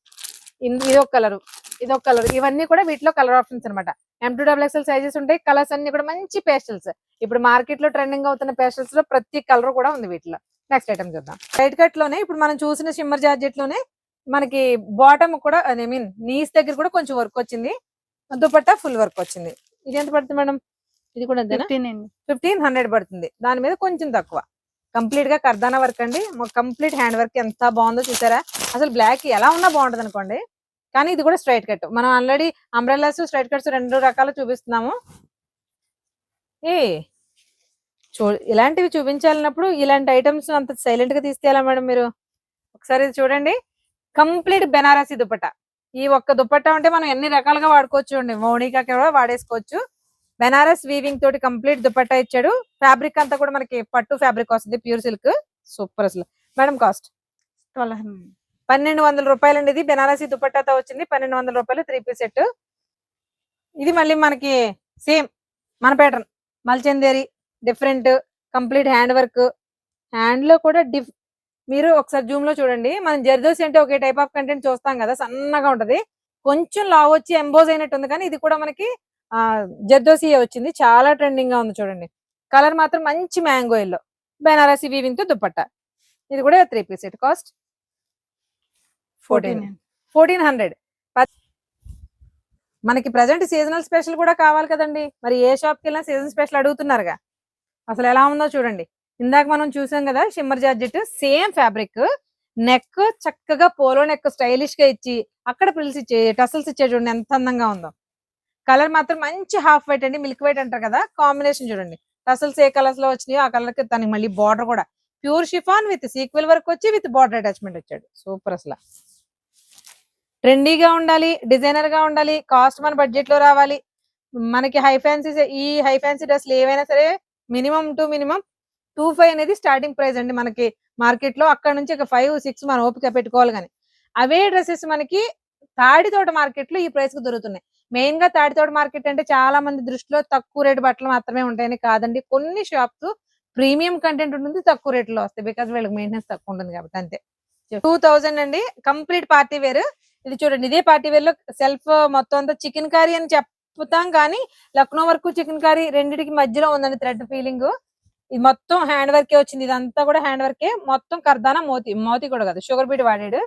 ఇది ఒక కలర్, ఇది ఒక కలర్, ఇవన్నీ కూడా వీటిలో కలర్ ఆప్షన్స్ అనమాట. M2XXL సైజెస్ ఉంటాయి. కలర్స్ అన్ని కూడా మంచి పేస్టల్స్, ఇప్పుడు మార్కెట్ లో ట్రెండింగ్ అవుతున్న పేస్టల్స్ లో ప్రతి కలర్ కూడా ఉంది వీటిలో. నెక్స్ట్ ఐటమ్ చూద్దాం. లైట్ కట్ లోనే ఇప్పుడు మనం చూసిన షిమ్మర్ జార్జెట్ లోనే మనకి బాటమ్ కూడా ఐ మీన్ నీస్ దగ్గర కూడా కొంచెం వర్క్ వచ్చింది, దుపట్టా ఫుల్ వర్క్ వచ్చింది. ఇది ఎంత పడుతుంది మేడం? ఇది కూడా అంతేనా? 15 అండి. 1500 పడుతుంది. దాని మీద కొంచెం తక్కువ. కంప్లీట్ గా కర్దానా వర్క్ అండి, కంప్లీట్ హ్యాండ్ వర్క్ ఎంత బాగుందో చూసారా. అసలు బ్లాక్ ఎలా ఉన్నా బాగుంటది అనుకోండి, కానీ ఇది కూడా స్ట్రైట్ కట్. మనం ఆల్రెడీ అంబ్రెల్లాస్ స్ట్రైట్ కట్స్ 2 రకాలు చూపిస్తున్నాము. ఇలాంటివి చూపించాలన్నప్పుడు ఇలాంటి ఐటమ్స్ అంత సైలెంట్ గా తీస్తేయాలా మేడం మీరు? ఒకసారి ఇది చూడండి, కంప్లీట్ బెనారసీ దుపట్టా. ఈ ఒక్క దుపట్టా ఉంటే మనం ఎన్ని రకాలుగా వాడుకోవచ్చు అండి, మౌనికా కూడా వాడేసుకోవచ్చు. బెనారస్ వీవింగ్ తోటి కంప్లీట్ దుపట్టా ఇచ్చాడు. ఫ్యాబ్రిక్ అంతా కూడా మనకి పట్టు ఫ్యాబ్రిక్ వస్తుంది, ప్యూర్ సిల్క్. సూపర్ అసలు. Madam cost 1200. 1200 రూపాయలు అండి. ఇది బెనారసీ దుపట్టాతో వచ్చింది, 1200 రూపాయలు 3 పీస్ సెట్. ఇది మళ్ళీ మనకి సేమ్ మన pattern Malchanderi, different complete hand work. Hand లో కూడా మీరు ఒకసారి జూమ్ లో చూడండి. మనం జర్దోసి అంటే ఒకే టైప్ ఆఫ్ కంటెంట్ చూస్తాం కదా, సన్నగా ఉంటది, కొంచెం లావ్ వచ్చి ఎంబోజ్ అయినట్టు ఉంది, కానీ ఇది కూడా మనకి జర్దోసి వచ్చింది. చాలా ట్రెండింగ్ గా ఉంది చూడండి. కలర్ మాత్రం మంచి మ్యాంగో ఎల్లో, బెనారసీ వీవింగ్ తో దుపట్టా. ఇది కూడా 3 పీస్ సెట్. కాస్ట్ 1400. మనకి ప్రజెంట్ సీజనల్ స్పెషల్ కూడా కావాలి కదండి, మరి ఏ షాప్ కి వెళ్ళినా సీజన్ స్పెషల్ అడుగుతున్నారుగా. అసలు ఎలా ఉందో చూడండి. ఇందాక మనం చూసాం కదా shimmer georgette, same fabric, neck చక్కగా పోలో నెక్ స్టైలిష్ గా ఇచ్చి అక్కడ ప్రిల్స్ ఇచ్చే టసల్స్ ఇచ్చే చూడండి ఎంత అందంగా ఉందో. కలర్ మాత్రం మంచి హాఫ్ వైట్ అండి, మిల్క్ వైట్ అంటారు కదా, కాంబినేషన్ చూడండి. టసల్స్ ఏ కలర్స్ లో వచ్చినాయో ఆ కలర్ కి తనకి మళ్ళీ బార్డర్ కూడా pure chiffon with sequel work వచ్చి విత్ బార్డర్ అటాచ్మెంట్ వచ్చాడు. సూపర్ అసలు. ట్రెండీగా ఉండాలి, డిజైనర్ గా ఉండాలి, కాస్ట్ మన బడ్జెట్ లో రావాలి. మనకి హై ఫ్యాన్సీ డ్రెస్లు ఏవైనా సరే మినిమం 25 అనేది స్టార్టింగ్ ప్రైస్ అండి మనకి మార్కెట్ లో. అక్కడ నుంచి ఒక 5-6 మనం ఓపిక పెట్టుకోవాలి. కానీ అవే డ్రెస్సెస్ మనకి తాడితోట మార్కెట్ లో ఈ ప్రైస్ కు దొరుకుతున్నాయి. మెయిన్ గా తాడితోట మార్కెట్ అంటే చాలా మంది దృష్టిలో తక్కువ రేటు బట్టలు మాత్రమే ఉంటాయని కాదండి, కొన్ని షాప్స్ ప్రీమియం కంటెంట్ ఉంటుంది, తక్కువ రేట్లో వస్తాయి, బికాస్ వీళ్ళకి మెయింటెనెన్స్ తక్కువ ఉంటుంది కాబట్టి అంతే. 2000 అండి, కంప్లీట్ పార్టీ వేర్. ఇది చూడండి, ఇదే పార్టీ వేర్ లో సెల్ఫ్ మొత్తం అంతా చికెన్ కర్రీ అని చెప్తాం, కానీ లక్నో వరకు చికెన్ కర్రీ రెండింటికి మధ్యలో ఉందండి థ్రెడ్ ఫీలింగ్. ఇది మొత్తం హ్యాండ్ వర్కే వచ్చింది, ఇదంతా కూడా హ్యాండ్ వర్కే మొత్తం. కర్దానా మోతి కూడా కాదు, షుగర్ బీడ్ వాడాడు.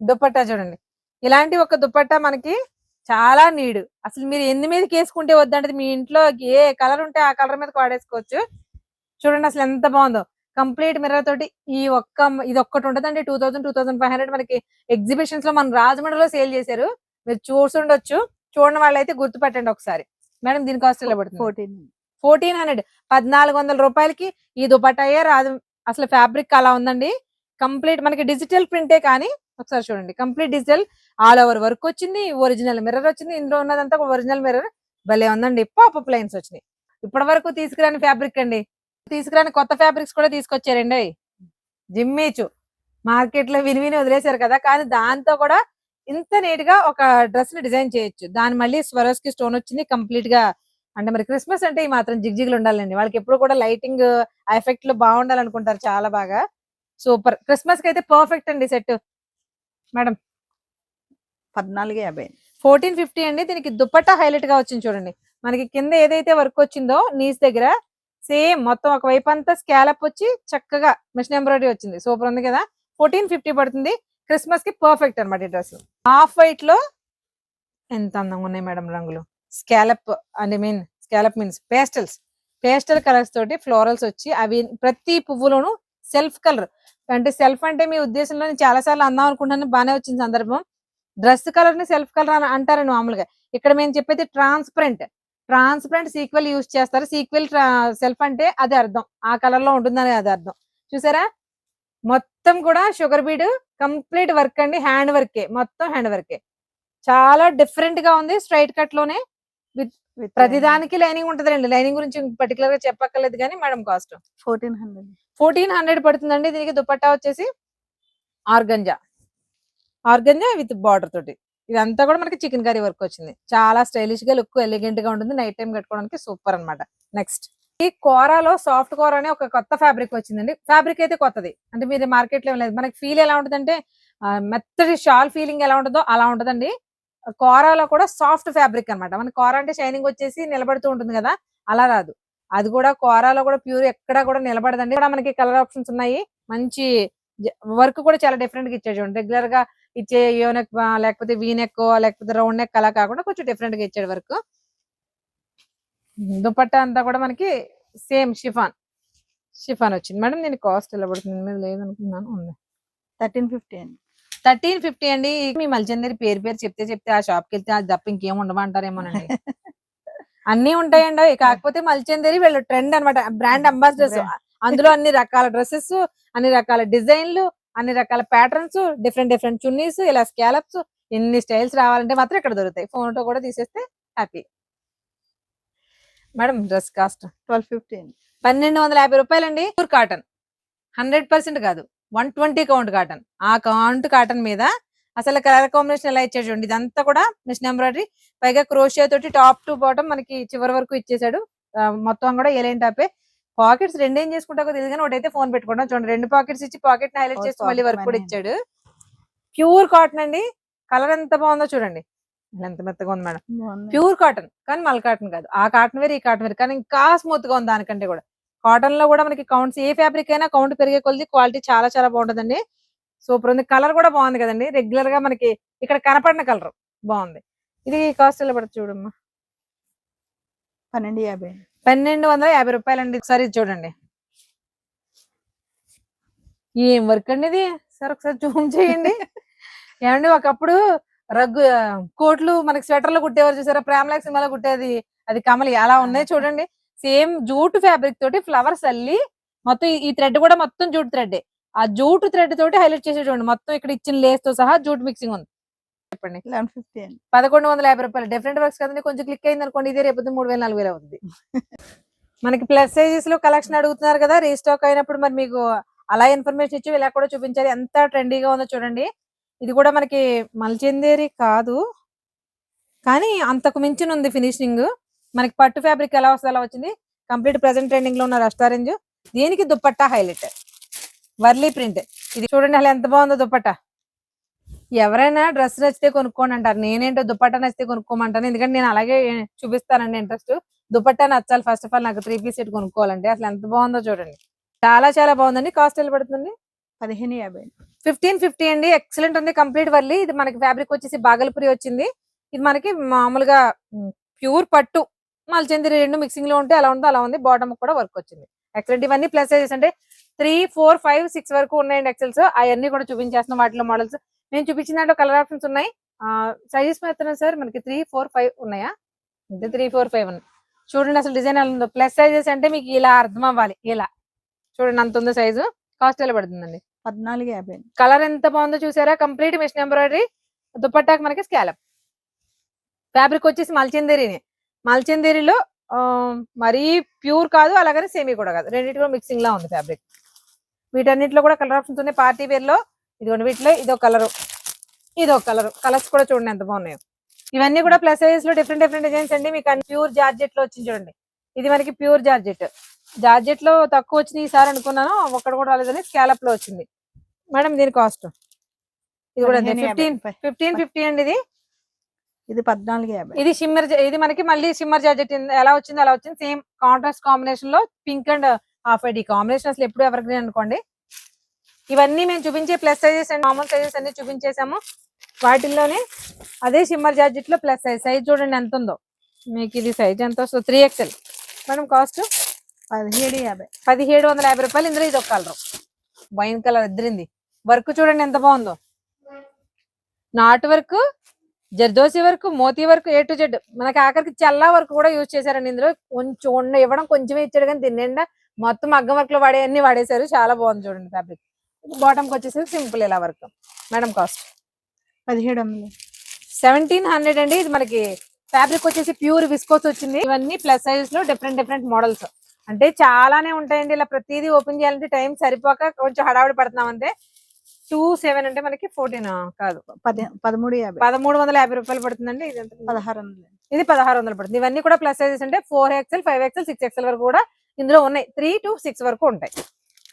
దుపట్టా చూడండి, ఇలాంటి ఒక దుపట్టా మనకి చాలా నీడ్. అసలు మీరు ఎన్ని మీదకి వేసుకుంటే వద్దంటే మీ ఇంట్లో ఏ కలర్ ఉంటే ఆ కలర్ మీదకి వాడేసుకోవచ్చు. చూడండి అసలు ఎంత బాగుందో, కంప్లీట్ మిర్రర్ తోటి. ఇది ఒక్కటి ఉంటదండి 2000-2500 మనకి ఎగ్జిబిషన్స్ లో మన రాజమండ్రిలో సేల్ చేశారు, మీరు చూసుండొచ్చు. చూడని వాళ్ళైతే గుర్తుపెట్టండి ఒకసారి. మేడం దీని కాస్ట్ ఎలా పడుతుంది? 1400. 1400 రూపాయలకి ఈ దుపట్టాయే రాదు. అసలు ఫ్యాబ్రిక్ అలా ఉందండి. కంప్లీట్ మనకి డిజిటల్ ప్రింటే, కానీ ఒకసారి చూడండి complete digital all over work వచ్చింది, ఒరిజినల్ మిర్రర్ వచ్చింది. ఇందులో ఉన్నదంతా ఒరిజినల్ మిర్రర్, భలే ఉందండి. పాపప్ లైన్స్ వచ్చినాయి. ఇప్పటి వరకు తీసుకురాని ఫ్యాబ్రిక్ అండి, తీసుకురాని కొత్త ఫ్యాబ్రిక్స్ కూడా తీసుకొచ్చారండి. జిమ్మీచు మార్కెట్ లో విని వదిలేశారు కదా, కానీ దాంతో కూడా ఇంత నీట్ గా ఒక డ్రెస్ ని డిజైన్ చేయొచ్చు. దాని మళ్ళీ స్వరోస్ కి స్టోన్ వచ్చింది కంప్లీట్ గా. అంటే మరి క్రిస్మస్ అంటే ఈ మాత్రం జిగ్జిగ్లు ఉండాలండి, వాళ్ళకి ఎప్పుడు కూడా లైటింగ్ ఎఫెక్ట్ లో బాగుండాలనుకుంటారు చాలా బాగా. సూపర్, క్రిస్మస్ కి అయితే పర్ఫెక్ట్ అండి సెట్. మేడం 1450. 1450 అండి. దీనికి దుపట్టా హైలైట్ గా వచ్చింది చూడండి. మనకి కింద ఏదైతే వర్క్ వచ్చిందో నీస్ దగ్గర సేమ్ మొత్తం ఒక వైపు అంతా స్కాలప్ వచ్చి చక్కగా మిషన్ ఎంబ్రాయిడరీ వచ్చింది. సూపర్ ఉంది కదా. 1450 పడుతుంది. క్రిస్మస్ కి పర్ఫెక్ట్ అనమాట ఈ డ్రెస్. హాఫ్ వైట్ లో ఎంత అందంగా ఉన్నాయి మేడం రంగులు. స్కాలప్ అంటే స్కాలప్ మీన్స్ పేస్టల్ కలర్స్ తోటి ఫ్లోరల్స్ వచ్చి అవి ప్రతి పువ్వులోను సెల్ఫ్ కలర్. అంటే సెల్ఫ్ అంటే మీ ఉద్దేశంలో నేను చాలా సార్లు అందాం అనుకుంటాను, బాగానే వచ్చిన సందర్భం. డ్రెస్ కలర్ ని సెల్ఫ్ కలర్ అని అంటారండి మామూలుగా. ఇక్కడ మేము చెప్పేది ట్రాన్స్పరెంట్ సీక్వెల్ యూజ్ చేస్తారు. సీక్వెల్ సెల్ఫ్ అంటే అది అర్థం, ఆ కలర్ లో ఉంటుందని అది అర్థం. చూసారా మొత్తం కూడా షుగర్ బీడ్ కంప్లీట్ వర్క్ అండి. హ్యాండ్ వర్కే, మొత్తం హ్యాండ్ వర్కే. చాలా డిఫరెంట్ గా ఉంది. స్ట్రైట్ కట్ లోనే ప్రతిదానికి లైనింగ్ ఉంటదండి. లైనింగ్ గురించి పర్టికులర్ గా చెప్పక్కర్లేదు కానీ మేడం కాస్ట్ 1400 పడుతుందండి. దీనికి దుపట్టా వచ్చేసి ఆర్గంజా విత్ బార్డర్ తోటి. ఇదంతా కూడా మనకి చికెన్ కర్రీ వర్క్ వచ్చింది. చాలా స్టైలిష్ గా లుక్ ఎలిగెంట్ గా ఉంటుంది. నైట్ టైం కట్టుకోవడానికి సూపర్ అన్నమాట. నెక్స్ట్ ఈ కోరాలో సాఫ్ట్ కోరా అనే ఒక కొత్త ఫ్యాబ్రిక్ వచ్చిందండి. ఫ్యాబ్రిక్ అయితే కొత్తది, అంటే మీరు మార్కెట్ లో ఏం లేదు. మనకి ఫీల్ ఎలా ఉంటుందంటే మెత్తటి షాల్ ఫీలింగ్ ఎలా ఉంటుందో అలా ఉంటదండి. కోరాలో కూడా సాఫ్ట్ ఫ్యాబ్రిక్ అన్నమాట. మన కోరా అంటే షైనింగ్ వచ్చేసి నిలబడుతూ ఉంటుంది కదా, అలా రాదు. అది కూడా కోరాలో కూడా ప్యూర్ ఎక్కడ కూడా నిలబడదండి. కూడా మనకి కలర్ ఆప్షన్స్ ఉన్నాయి. మంచి వర్క్ కూడా చాలా డిఫరెంట్ గా ఇచ్చాడు చూడండి. రెగ్యులర్ గా ఇచ్చే యోనెక్ లేకపోతే వీనెక్ లేకపోతే రౌండ్ నెక్ అలా కాకుండా కొంచెం డిఫరెంట్ గా ఇచ్చాడు వర్క్. దుపట్టా అంతా కూడా మనకి సేమ్ షిఫాన్ వచ్చింది మేడం. దీని కాస్ట్ ఎలా పడుతుంది మీద లేదనుకున్నాను, ఉంది 1350 అండి. 1350 అండి. మీ మల్చందరి పేరు చెప్తే ఆ షాప్ కి వెళ్తే అది తప్ప ఇంకేం ఉండమంటారేమోనండి. అన్ని ఉంటాయండి. కాకపోతే మల్చందరి వీళ్ళు ట్రెండ్ అన్నమాట, బ్రాండ్ అంబాసిడర్స్. అందులో అన్ని రకాల డ్రెస్సెస్, అన్ని రకాల డిజైన్లు, అన్ని రకాల ప్యాటర్న్స్, డిఫరెంట్ చున్నీస్, ఇలా స్కాలప్స్, ఎన్ని స్టైల్స్ రావాలంటే మాత్రం ఇక్కడ దొరుకుతాయి. ఫోటో కూడా తీసేస్తే హ్యాపీ. మేడం డ్రెస్ కాస్ట్ 1250 అండి. 1250 రూపాయలండి. ప్యూర్ కాటన్, 100% కాదు, 120 కౌంట్ కాటన్. ఆ కౌంట్ కాటన్ మీద అసలు కలర్ కాంబినేషన్ ఎలా ఇచ్చాడు చూడండి. ఇదంతా కూడా మిషన్ ఎంబ్రాయిడరీ, పైగా క్రోషియా తోటి టాప్ టు బాటమ్ మనకి చివరి వరకు ఇచ్చేసాడు. మొత్తం కూడా ఎలైన్ టాపే. పాకెట్స్ రెండేం చేసుకుంటాకో తెలియదు కానీ ఒకటైతే ఫోన్ పెట్టుకుంటాం చూడండి. 2 పాకెట్స్ ఇచ్చి పాకెట్ హైలైట్ చేస్తూ మళ్ళీ వర్క్ కూడా ఇచ్చాడు. ప్యూర్ కాటన్ అండి. కలర్ ఎంత బాగుందో చూడండి, ఎంత మెత్తగా ఉంది మేడం. ప్యూర్ కాటన్ కానీ మల్ కాటన్ కాదు. ఆ కాటన్ వేరు, ఈ కాటన్ వేరు, కానీ ఇంకా స్మూత్ గా ఉంది దానికంటే కూడా. కాటన్ లో కూడా మనకి కౌంట్స్, ఏ ఫ్యాబ్రిక్ అయినా కౌంట్ పెరిగే కొద్ది క్వాలిటీ చాలా చాలా బాగుంటుందండి. సూపర్ ఉంది. కలర్ కూడా బాగుంది కదండి. రెగ్యులర్ గా మనకి ఇక్కడ కనపడిన కలర్ బాగుంది. ఇది కాస్ట్ ఎలా పడుతుంది చూడమ్మా. 1250. 1250 రూపాయలండి. ఒకసారి చూడండి ఏం వర్క్ అండి ఇది. సార్ ఒకసారి జూమ్ చేయండి. ఏమండి ఒకప్పుడు రగ్గు కోట్లు మనకి స్వెటర్లు కుట్టేవారు చూసారా, ప్రేమలాక్ సినిమాలో కుట్టేది, అది కమలి అలా ఉన్నాయి చూడండి. సేమ్ జూట్ ఫ్యాబ్రిక్ తోటి ఫ్లవర్స్ అల్లి మొత్తం ఈ థ్రెడ్ కూడా మొత్తం జూట్ థ్రెడ్. ఆ జూట్ థ్రెడ్ తోటి హైలైట్ చేసే చూడండి. మొత్తం ఇక్కడ ఇచ్చిన లేస్ తో సహా జూట్ మిక్సింగ్ ఉంది. చెప్పండి. 1150 అండి. 1150 రూపాయలు. డిఫరెంట్ వర్క్స్ కదండి. కొంచెం క్లిక్ అయింది అనుకోండి, ఇదే రేపు 3000 4000 అవుతుంది. మనకి ప్లస్ సైజెస్ లో కలెక్షన్ అడుగుతున్నారు కదా, రీస్టాక్ అయినప్పుడు మరి మీకు అలా ఇన్ఫర్మేషన్ ఇచ్చి ఇలా కూడా చూపించాలి. ఎంత ట్రెండీగా ఉందో చూడండి. ఇది కూడా మనకి మల్చందేరి కాదు కానీ అంతకు మించిన ఉంది ఫినిషింగ్. మనకి పట్టు ఫ్యాబ్రిక్ ఎలా వస్తుంది అలా వచ్చింది. కంప్లీట్ ప్రెసెంట్ ట్రెండింగ్ లో ఉన్న రెస్టారెంట్. దీనికి దుపట్టా హైలైట్ వర్లీ ప్రింట్. ఇది చూడండి అసలు ఎంత బాగుందో దుపట్టా. ఎవరైనా డ్రెస్ నచ్చితే కొనుక్కోండి అంటారు, నేనేంటో దుపట్టా నచ్చితే కొనుక్కోమంటాను. ఎందుకంటే నేను అలాగే చూపిస్తానండి ఇంట్రెస్ట్. దుపట్టా నచ్చాలి ఫస్ట్ ఆఫ్ ఆల్ నాకు. 3 పీస్ సెట్ కొనుక్కోవాలంటే అసలు ఎంత బాగుందో చూడండి. చాలా చాలా బాగుందండి. కాస్ట్ ఎలా పడుతుంది? 1550. 1550 అండి. ఎక్సలెంట్ ఉంది. కంప్లీట్ వర్లీ. ఇది మనకి ఫ్యాబ్రిక్ వచ్చేసి బాగల్పురి వచ్చింది. ఇది మనకి మామూలుగా ప్యూర్ పట్టు మల్చందిరి రెండు మిక్సింగ్ లో ఉంటే అలా ఉందో అలా ఉంది. బాటమ్ కూడా వర్క్ వచ్చింది. ఎక్సలెంట్. ఇవన్నీ ప్లస్ సైజెస్ అంటే 3, 4, 5, 6 వరకు ఉన్నాయండి ఎక్సెల్స్. అవన్నీ కూడా చూపించేస్తున్నాం. వాటిలో మోడల్స్ నేను చూపించిన దాంట్లో కలర్ ఆప్షన్స్ ఉన్నాయి. సైజెస్ మాత్రం సార్ మనకి 3, 4, 5 ఉన్నాయా? అంటే 3, 4, 5 ఉన్నాయి. చూడండి అసలు డిజైన్ ఎలా ఉందో. ప్లస్ సైజెస్ అంటే మీకు ఇలా అర్థం అవ్వాలి. ఇలా చూడండి అంత ఉందో సైజు. కాస్ట్ ఎలా పడుతుందండి? 1450. కలర్ ఎంత బాగుందో చూసారా. Complete machine embroidery. దుపట్టాకి మనకి స్కాలప్. ఫ్యాబ్రిక్ వచ్చేసి మల్చందేరిలో మరీ ప్యూర్ కాదు, అలాగని సెమీ కూడా కాదు, రెండింటిలో మిక్సింగ్ లా ఉంది ఫ్యాబ్రిక్. వీటన్నిటిలో కూడా కలర్ ఆప్షన్స్ ఉన్నాయి. పార్టీ వేర్ లో ఇదిగోండి, వీటిలో ఇదో కలరు, కలర్స్ కూడా చూడండి ఎంత బాగున్నాయో. ఇవన్నీ కూడా ప్లస్ సైజెస్ లో డిఫరెంట్ డిజైన్స్ అండి. మీకు ప్యూర్ జార్జెట్ లో వచ్చింది చూడండి. ఇది మనకి ప్యూర్ జార్జెట్ లో తక్కువ వచ్చింది ఈసారి అనుకున్నాను, ఒక్కడ కూడా రాలేదని. స్కాలప్ లో వచ్చింది మేడం. దీని కాస్ట్ ఇది కూడా 1550 అండి. ఇది ఇది 14,50. ఇది షిమ్మర్, ఇది మనకి మళ్ళీ షిమ్మర్ జార్జెట్ ఎలా వచ్చింది అలా వచ్చింది. సేమ్ కాంట్రాస్ట్ కాంబినేషన్ లో పింక్ అండ్ హాఫ్ వైట్. ఈ కాంబినేషన్ అసలు ఎప్పుడు ఎవర్ గ్రీన్ అనుకోండి. ఇవన్నీ మేము చూపించే plus sizes and normal sizes అన్ని చూపించేసాము. వాటిల్లోనే అదే షిమ్మర్ జార్జెట్ లో ప్లస్ సైజ్ చూడండి ఎంత ఉందో మీకు. ఇది సైజ్ ఎంత వస్తుంది? 3XL madam. కాస్ట్ 17,50. 1750 రూపాయలు. ఇందులో ఇది ఒక కలర్ వైన్ కలర్ ఎదిరింది. వర్క్ చూడండి ఎంత బాగుందో. నాటు work, zardozi work, moti work, A to Z. మనకి ఆఖరికి చల్లా వర్క్ కూడా యూజ్ చేశారండి ఇందులో. కొంచెం ఇవ్వడం కొంచెమే ఇచ్చాడు కానీ దీని నిండా మొత్తం మగ్గం వర్క్ లో అన్ని వాడేశారు. చాలా బాగుంది చూడండి ఫ్యాబ్రిక్. బాటమ్ కి వచ్చేసి సింపుల్ ఇలా వర్క్. Madam cost 1700. 1700 అండి. ఇది మనకి ఫ్యాబ్రిక్ వచ్చేసి ప్యూర్ విస్కోస్ వచ్చింది. ఇవన్నీ ప్లస్ సైజ్ లో డిఫరెంట్ మోడల్స్. అంటే చాలానే ఉంటాయండి. ఇలా ప్రతిదీ ఓపెన్ చేయాలంటే టైం సరిపోక కొంచెం హడావిడి పడుతున్నాం అంతే. 27 అంటే మనకి 14 కాదు 13,50. 1350 రూపాయలు పడుతుందండి. ఇది ఎంత? 1600. ఇది 1600 పడుతుంది. ఇవన్నీ కూడా ప్లస్ సైజెస్ అంటే 4XL, 5XL, 6XL వరకు కూడా ఇందులో ఉన్నాయి. 3 to 6 వరకు ఉంటాయి.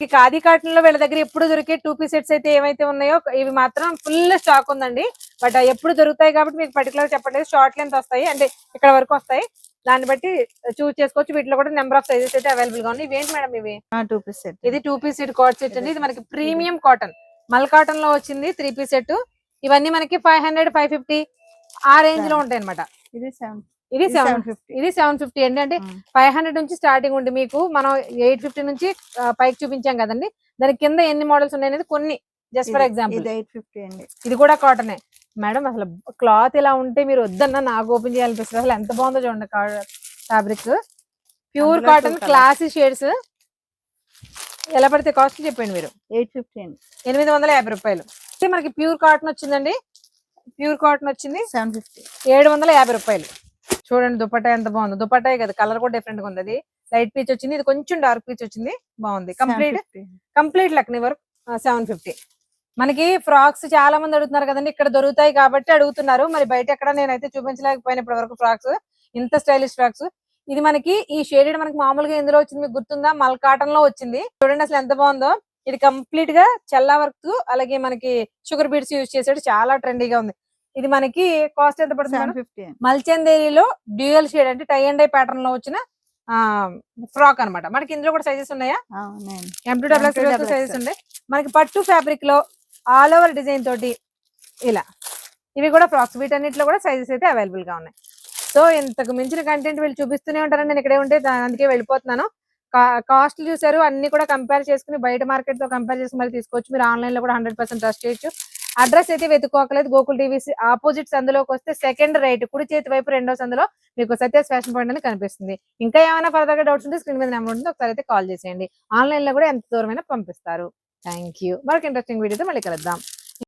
ఈ ఖాదీ కాటన్ లో వీళ్ళ దగ్గర ఎప్పుడు దొరికే 2 పీస్ సెట్స్ అయితే ఏమైతే ఉన్నాయో ఇవి మాత్రం ఫుల్ స్టాక్ ఉందండి. బట్ ఎప్పుడు దొరుకుతాయి కాబట్టి మీకు పర్టికులర్ చెప్పట్లేదు. షార్ట్ లెంత్ వస్తాయి అంటే ఇక్కడ వరకు వస్తాయి. దాన్ని బట్టి చూస్ చేసుకోవచ్చు. వీటిలో కూడా నెంబర్ ఆఫ్ సైజెస్ అయితే అవైలబుల్ గా ఉన్నాయి. ఇవేంటి మేడం ఇవి? 2 పీస్ సెట్. ఇది 2 పీస్ సెట్ కార్డ్ సెట్ అండి. ఇది మనకి ప్రీమియం కాటన్ మల్ కాటన్ లో వచ్చింది 3 పీస్ సెట్. ఇవన్నీ మనకి 500, 550 ఆ రేంజ్ లో ఉంటాయి అనమాట. ఇది 7. ఇది 750 అండి. అంటే 500 నుంచి స్టార్టింగ్ ఉంది మీకు. మనం 850 నుంచి పైకి చూపించాం కదండి. దాని కింద ఎన్ని మోడల్స్ ఉన్నాయి అనేది కొన్ని జస్ట్ ఫర్ ఎగ్జాంపుల్. ఇది 850 అండి. ఇది కూడా కాటనే మేడం. అసలు క్లాత్ ఇలా ఉంటే మీరు వద్దన్నా నాకు ఓపెన్ చేయాలనిపిస్తుంది. అసలు ఎంత బాగుందో చూడండి fabric. Pure cotton classy shades. ఎలా పడితే కాస్ట్ చెప్పండి మీరు? 850 అండి. 850 రూపాయలు. మనకి ప్యూర్ కాటన్ వచ్చిందండి. ప్యూర్ కాటన్ వచ్చింది 750. 750 రూపాయలు. చూడండి దుపట్టా ఎంత బాగుంది. దుపట్టా కదా కలర్ కూడా డిఫరెంట్ గా ఉంది. అది లైట్ పీచ్ వచ్చింది. ఇది కొంచెం డార్క్ పీచ్ వచ్చింది. బాగుంది. కంప్లీట్ లక్ని వర్క్ 750. మనకి ఫ్రాక్స్ చాలా మంది అడుగుతున్నారు కదండి. ఇక్కడ దొరుకుతాయి కాబట్టి అడుగుతున్నారు. మరి బయట ఎక్కడ నేనైతే చూపించలేకపోయినా ఇప్పటి వరకు ఫ్రాక్స్, ఇంత స్టైలిష్ ఫ్రాక్స్. ఇది మనకి ఈ షేడెడ్ మనకి మామూలుగా ఎందులో వచ్చింది మీకు గుర్తుందా? మల్ కాటన్ లో వచ్చింది. చూడండి అసలు ఎంత బాగుందో. ఇది కంప్లీట్ గా చల్లా వర్క్ అలాగే మనకి షుగర్ బీడ్స్ యూజ్ చేసాడు. చాలా ట్రెండీగా ఉంది. ఇది మనకి కాస్ట్ ఎంత పడుతుంది? మల్చందేరిలో డ్యూయల్ షేడ్ అంటే టై అండ్ డై ప్యాటర్న్ లో వచ్చిన ఫ్రాక్ అన్నమాట. మనకి ఇందులో కూడా సైజెస్ ఉన్నాయా? M2XX సైజెస్ ఉన్నాయి. మనకి పట్టు ఫ్యాబ్రిక్ లో ఆల్ ఓవర్ డిజైన్ తోటి ఇలా ఇవి కూడా ఫ్రాక్స్. వీటన్నిటిలో కూడా సైజెస్ అయితే అవైలబుల్ గా ఉన్నాయి. సో ఇంతకు మించిన కంటెంట్ వీళ్ళు చూపిస్తూనే ఉంటారని నేను ఇక్కడే ఉంటే అందుకే వెళ్ళిపోతున్నాను. కాస్ట్లు చూసారు, అన్ని కూడా కంపేర్ చేసుకుని బయట మార్కెట్ తో కంపేర్ చేసుకుని మరి తీసుకోవచ్చు. మీరు ఆన్లైన్ లో కూడా 100% ట్రస్ట్ చేయొచ్చు. అడ్రస్ అయితే వెతుక్కోకలేదు. గోకుల్ టీవీసీ ఆపోజిట్ సందులోకి వస్తే సెకండ్ రైట్ కుడి చేతి వైపు రెండో సందులో మీకు సత్యాస్ ఫ్యాషన్ పాయింట్ అని కనిపిస్తుంది. ఇంకా ఏమైనా ఫర్దర్ గా డౌట్స్ ఉంటే స్క్రీన్ మీద నెంబర్ ఉంటుంది, ఒకసారి అయితే కాల్ చేసేయండి. ఆన్లైన్ లో కూడా ఎంత దూరమైనా పంపిస్తారు. Thank you. మరొక ఇంట్రెస్టింగ్ వీడియోతో మళ్ళీ కలుద్దాం.